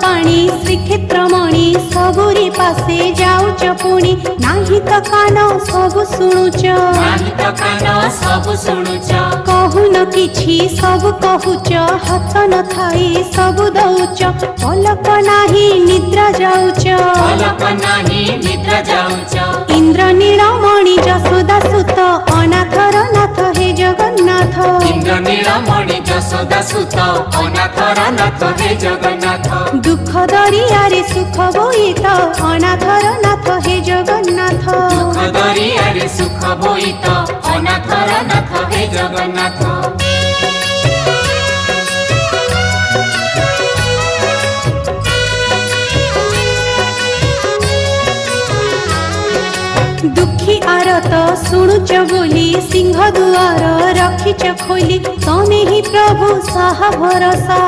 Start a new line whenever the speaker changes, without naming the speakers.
पाणी श्रीक्षेत्र मणि सबुरी पासे जाऊच पुणी नाही त कान सबु शुणुच कहून किछि सबु कहुच हाथ न थाई सबु दउच पलक नाही निद्रा जाऊच इंद्र नीलमणि जसोदा सुत अनाथर नाथ हे जगन्नाथ दुख दरियारे सुख बोईत अनाथर नाथ हे जगन्नाथ दुखी आरत शुणुच बोली सिंह दुआर रखिच खोली तमे ही प्रभु साहा भरोसा